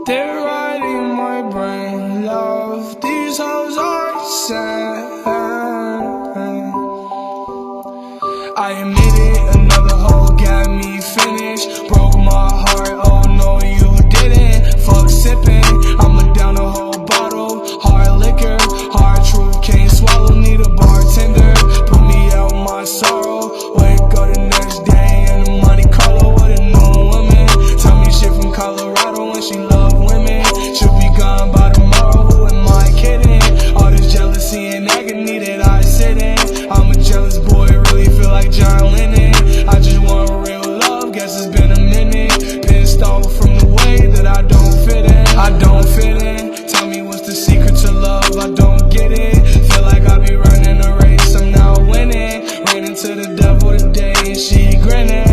They're riding my brain, love. These hoes are sad. I admit it, another hoe got me finished. Broke my heart, oh no you didn't. Fuck sipping, I'ma down a whole bottle. Hard liquor, hard truth, can't swallow. Need a bartender, put me out my sorrow. Wake up the next day in the Monte Carlo with a new woman. Tell me shit from Colorado when she love women. Should be gone by tomorrow, who am I kidding? All this jealousy and agony that I sit in. I'm a jealous boy, really feel like John Lennon. I just want real love, guess it's been a minute. Pissed off from the way that I don't fit in. I don't fit in. Tell me what's the secret to love, I don't get it. Feel like I be running a race, I'm not winning. Ran into the devil today and she grinning.